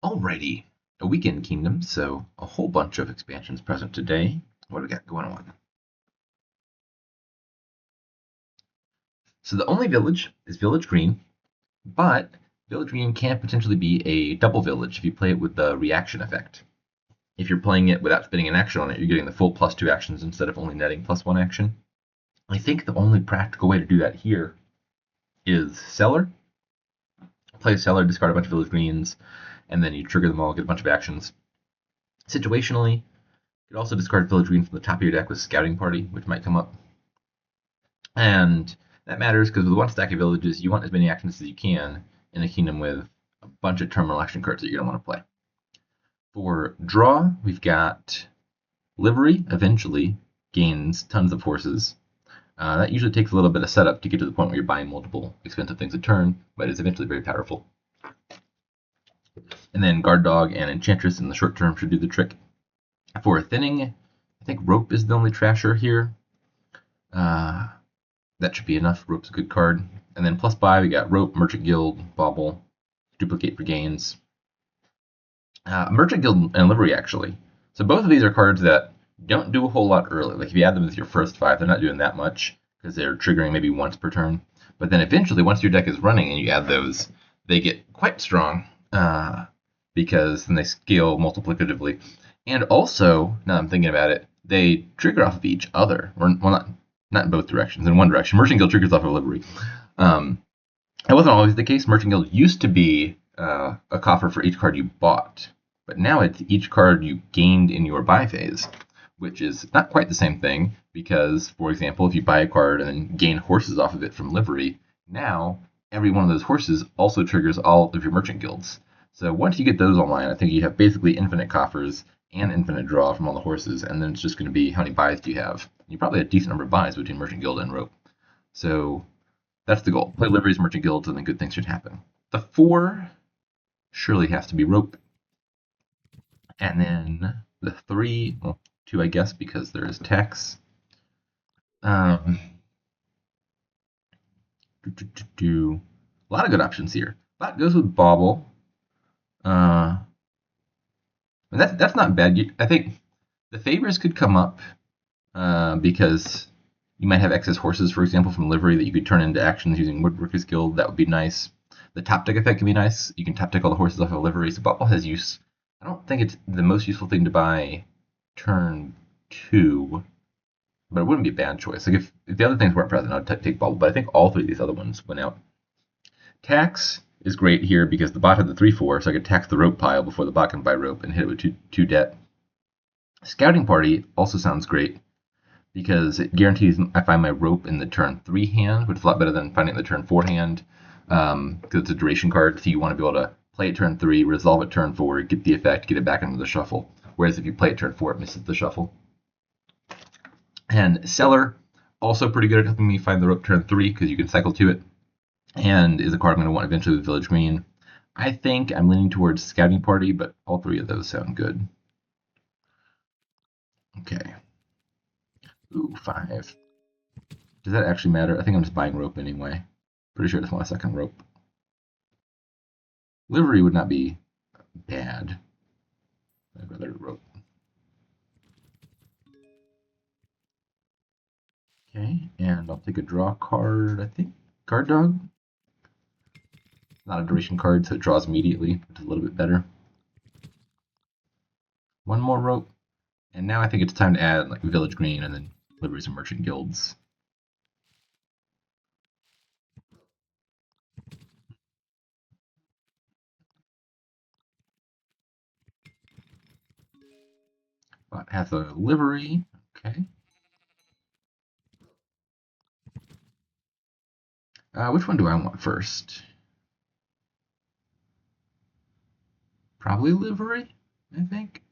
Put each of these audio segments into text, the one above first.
Alrighty, a weekend kingdom, so a whole bunch of expansions present today. What do we got going on? So the only village is Village Green, but Village Green can potentially be a double village if you play it with the reaction effect. If you're playing it without spending an action on it, you're getting the full +2 actions instead of only netting +1 action. I think the only practical way to do that here is Cellar. Play Cellar, discard a bunch of Village Greens, and then you trigger them all, get a bunch of actions. Situationally, you could also discard Village Green from the top of your deck with Scouting Party, which might come up. And that matters because with one stack of villages, you want as many actions as you can in a kingdom with a bunch of terminal action cards that you're going to want to play. For draw, we've got Livery eventually gains tons of horses. That usually takes a little bit of setup to get to the point where you're buying multiple expensive things a turn, but it's eventually very powerful. And then Guard Dog and Enchantress in the short term should do the trick. For thinning, I think Rope is the only trasher here. That should be enough. Rope's a good card. And then plus buy, we got Rope, Merchant Guild, Bauble, Duplicate for gains. Merchant Guild and Livery, actually. So both of these are cards that don't do a whole lot early. Like if you add them with your first 5, they're not doing that much because they're triggering maybe once per turn. But then eventually, once your deck is running and you add those, they get quite strong because then they scale multiplicatively. And also, now I'm thinking about it, they trigger off of each other. Well, not in both directions. In one direction, Merchant Guild triggers off of Livery. That wasn't always the case. Merchant Guild used to be a coffer for each card you bought, but now it's each card you gained in your buy phase, which is not quite the same thing because, for example, if you buy a card and then gain horses off of it from Livery, now every one of those horses also triggers all of your Merchant Guilds. So once you get those online, I think you have basically infinite coffers and infinite draw from all the horses, and then it's just going to be how many buys do you have. You probably have a decent number of buys between Merchant Guild and Rope. So that's the goal. Play Livery's Merchant Guilds, and then good things should happen. The 4 surely has to be Rope. And then the 3, well, 2 I guess, because there is tax. A lot of good options here. Bot goes with Bauble. And that's not bad. I think the favors could come up because you might have excess horses, for example, from Livery that you could turn into actions using Woodworkers Guild. That would be nice. The top deck effect can be nice. You can top deck all the horses off of Livery, so Bauble has use. I don't think it's the most useful thing to buy turn 2, but it wouldn't be a bad choice. Like if the other things weren't present, I'd take Bauble, but I think all 3 of these other ones went out. Tax is great here because the bot had the 3/4, so I could tax the Rope pile before the bot can buy Rope and hit it with 2 debt. Scouting Party also sounds great because it guarantees I find my Rope in the turn 3 hand, which is a lot better than finding it in the turn 4 hand because it's a duration card, so you want to be able to play it turn 3, resolve it turn 4, get the effect, get it back into the shuffle. Whereas if you play it turn 4, it misses the shuffle. And Cellar, also pretty good at helping me find the Rope turn 3 because you can cycle to it, and is a card I'm going to want eventually with Village Green. I think I'm leaning towards Scouting Party, but all 3 of those sound good. Okay. Ooh, 5. Does that actually matter? I think I'm just buying Rope anyway. Pretty sure I just want a second Rope. Livery would not be bad. I'd rather Rope. Okay, and I'll take a draw card, I think. Guard Dog. Not a duration card, so it draws immediately, which is a little bit better. One more Rope. And now I think it's time to add like Village Green and then Liveries and Merchant Guilds. Bot has a livery. Okay. Which one do I want first? Probably livery, I think.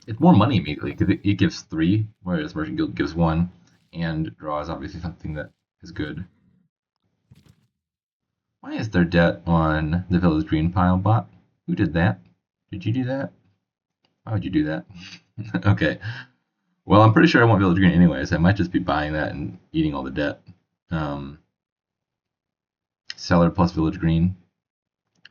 It's more money immediately because it gives 3, whereas Merchant Guild gives 1, and draw is obviously something that is good. Why is there debt on the Village Green pile bot? Who did that? Did you do that? Why would you do that? Okay. Well, I'm pretty sure I want Village Green anyway, so I might just be buying that and eating all the debt. Cellar plus Village Green.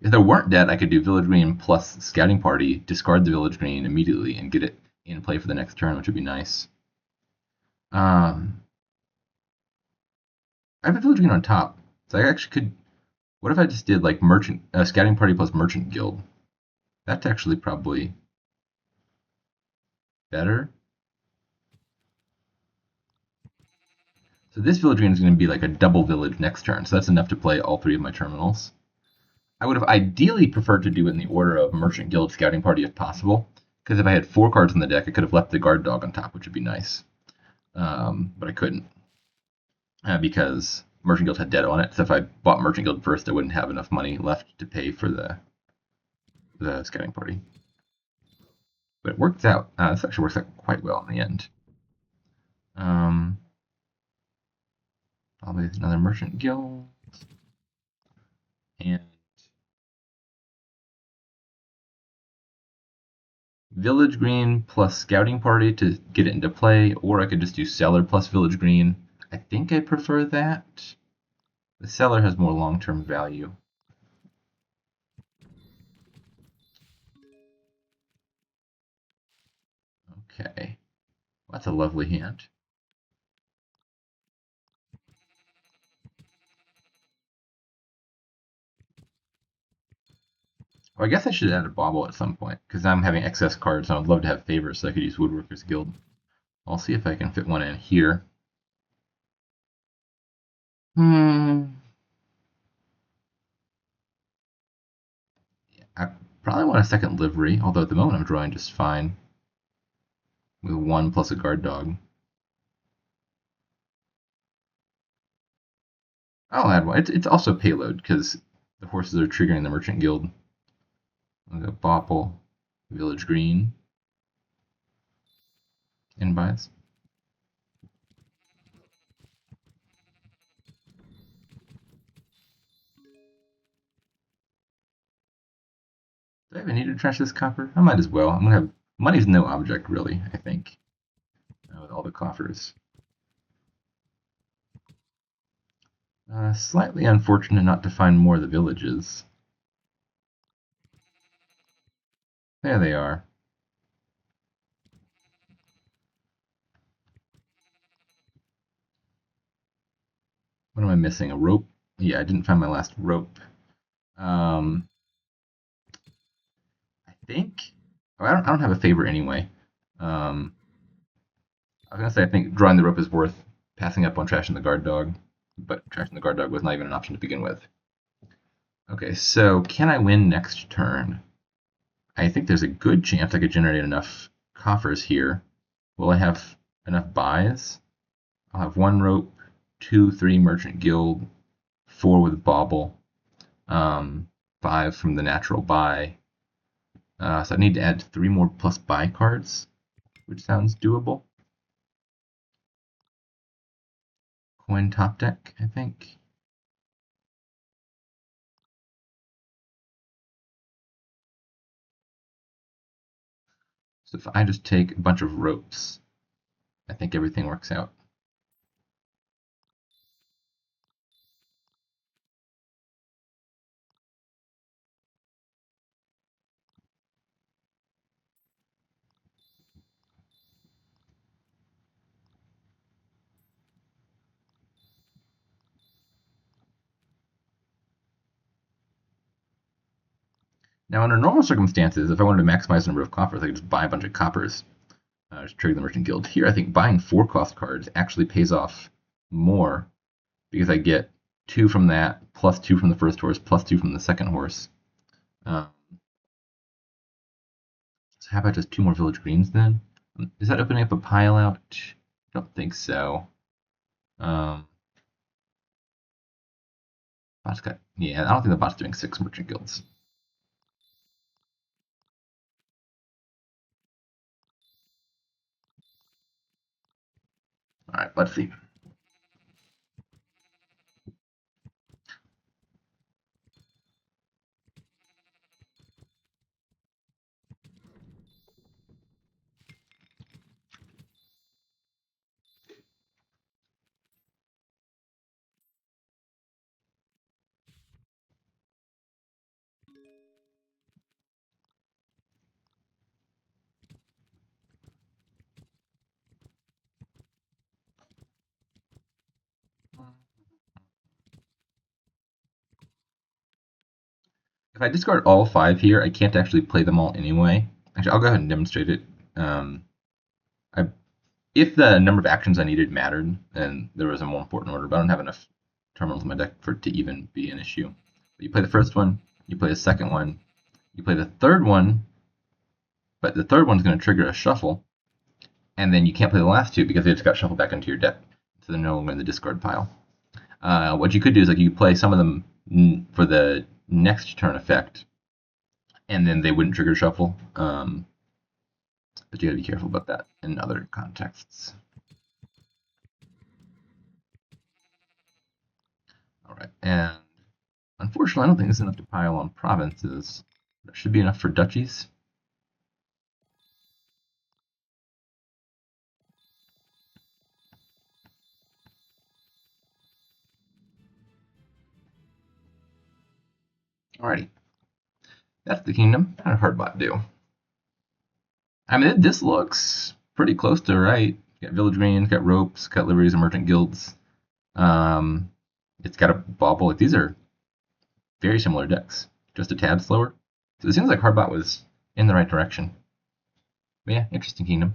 If there weren't dead, I could do Village Green plus Scouting Party, discard the Village Green immediately, and get it in play for the next turn, which would be nice. I have a Village Green on top, so I actually could. What if I just did like Merchant Scouting Party plus Merchant Guild? That's actually probably better. So this Village Green is going to be like a double village next turn, so that's enough to play all three of my terminals. I would have ideally preferred to do it in the order of Merchant Guild Scouting Party if possible, because if I had 4 cards in the deck, I could have left the Guard Dog on top, which would be nice. But I couldn't, because Merchant Guild had dead on it. So if I bought Merchant Guild first, I wouldn't have enough money left to pay for the Scouting Party. But it works out. This actually works out quite well in the end. Probably another Merchant Guild. And Village Green plus Scouting Party to get it into play, or I could just do Cellar plus Village Green. I think I prefer that. The Cellar has more long-term value. Okay, well, that's a lovely hand. Well, I guess I should add a bauble at some point, because I'm having excess cards, and I would love to have favors, so I could use Woodworkers Guild. I'll see if I can fit one in here. I probably want a second livery, although at the moment I'm drawing just fine with 1 plus a guard dog. I'll add one. It's also payload, because the horses are triggering the Merchant Guild. I'll go Bopple, Village Green, and buys. Do I even need to trash this copper? I might as well. I'm gonna have money's no object really, I think. With all the coffers. Slightly unfortunate not to find more of the villages. There they are. What am I missing? A rope? Yeah, I didn't find my last rope. I think. Oh, I don't have a favor anyway. Um, I was gonna say I think drawing the rope is worth passing up on trashing the guard dog, but trashing the guard dog was not even an option to begin with. Okay, so can I win next turn? I think there's a good chance I could generate enough coffers here. Will I have enough buys? I'll have 1 rope, 2, 3 merchant guild, 4 with bauble, 5 from the natural buy. So I need to add 3 more plus buy cards, which sounds doable. Coin top deck, I think. So if I just take a bunch of ropes, I think everything works out. Now, under normal circumstances, if I wanted to maximize the number of coffers, I could just buy a bunch of coppers, just trigger the Merchant Guild. Here, I think buying 4 cost cards actually pays off more because I get 2 from that, plus 2 from the first horse, plus 2 from the second horse. So how about just 2 more Village Greens then? Is that opening up a pile out? I don't think so. Bot's got, yeah, I don't think the bot's doing 6 Merchant Guilds. All right, let's see. If I discard all 5 here, I can't actually play them all anyway. Actually, I'll go ahead and demonstrate it. I, if the number of actions I needed mattered, then there was a more important order, but I don't have enough terminals in my deck for it to even be an issue. But you play the first one, you play the second one, you play the third one, but the third one's going to trigger a shuffle, and then you can't play the last 2 because they just got shuffled back into your deck, so they're no longer in the discard pile. What you could do is you could play some of them for the next turn effect, and then they wouldn't trigger shuffle. But you gotta be careful about that in other contexts. All right, and unfortunately, I don't think this is enough to pile on provinces. That should be enough for duchies. Alrighty, that's the kingdom. How did Hardbot do? I mean, this looks pretty close to right. Got village greens, got ropes, got liveries, and merchant guilds. It's got a bauble. Like, these are very similar decks, just a tad slower. So it seems like Hardbot was in the right direction. But yeah, interesting kingdom.